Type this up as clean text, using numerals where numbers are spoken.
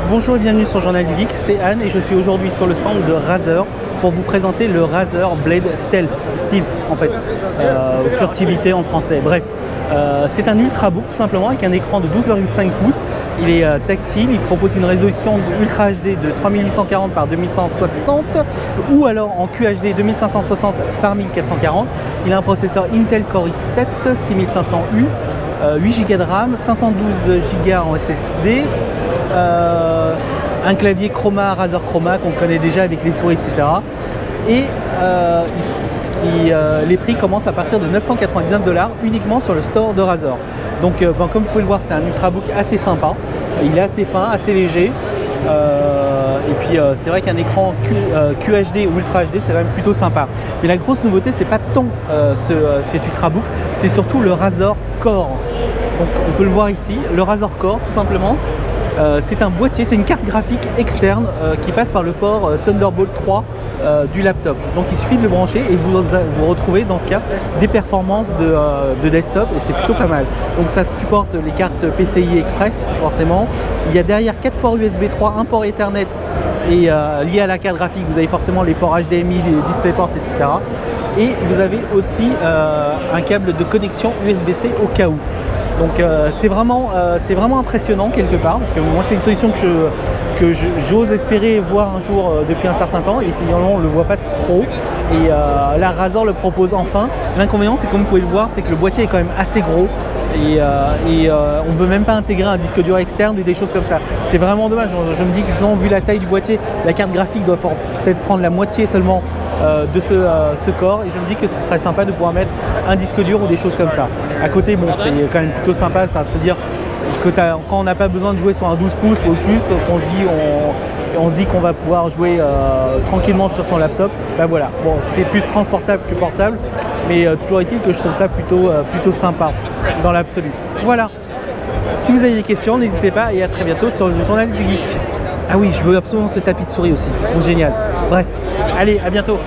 Bonjour et bienvenue sur Journal du Geek, c'est Anne et je suis aujourd'hui sur le stand de Razer pour vous présenter le Razer Blade Stealth en fait, furtivité en français, bref. C'est un Ultrabook tout simplement avec un écran de 12,5 pouces, il est tactile, il propose une résolution Ultra HD de 3840 par 2160 ou alors en QHD 2560 par 1440. Il a un processeur Intel Core i7 6500U, 8 Go de RAM, 512 Go en SSD, un clavier Chroma, Razer Chroma qu'on connaît déjà avec les souris, etc. Et les prix commencent à partir de 999 $ uniquement sur le store de Razer. Donc comme vous pouvez le voir, c'est un Ultrabook assez sympa, il est assez fin, assez léger. Et puis c'est vrai qu'un écran QHD ou Ultra HD c'est quand même plutôt sympa. Mais la grosse nouveauté c'est pas tant cet Ultrabook, c'est surtout le Razer Core. Donc on peut le voir ici, le Razer Core tout simplement. C'est un boîtier, c'est une carte graphique externe qui passe par le port Thunderbolt 3 du laptop. Donc il suffit de le brancher et vous retrouvez dans ce cas des performances de desktop et c'est plutôt pas mal. Donc ça supporte les cartes PCI Express forcément. Il y a derrière 4 ports USB 3, un port Ethernet et lié à la carte graphique vous avez forcément les ports HDMI, les DisplayPort, etc. Et vous avez aussi un câble de connexion USB-C au cas où. Donc c'est vraiment impressionnant quelque part parce que moi c'est une solution que j'ose espérer voir un jour depuis un certain temps et finalement on ne le voit pas trop et la Razer le propose enfin. L'inconvénient c'est comme vous pouvez le voir c'est que le boîtier est quand même assez gros et on ne peut même pas intégrer un disque dur externe ou des choses comme ça. C'est vraiment dommage, je me dis que justement vu la taille du boîtier, la carte graphique doit peut-être prendre la moitié seulement de ce corps et je me dis que ce serait sympa de pouvoir mettre un disque dur ou des choses comme ça. À côté, bon, c'est quand même plutôt sympa ça, de se dire que quand on n'a pas besoin de jouer sur un 12 pouces ou plus, on se dit qu'on va pouvoir jouer tranquillement sur son laptop. Ben voilà, bon, c'est plus transportable que portable, mais toujours est-il que je trouve ça plutôt sympa dans l'absolu. Voilà. Si vous avez des questions, n'hésitez pas et à très bientôt sur le Journal du Geek. Ah oui, je veux absolument ce tapis de souris aussi, je trouve génial. Bref, allez, à bientôt.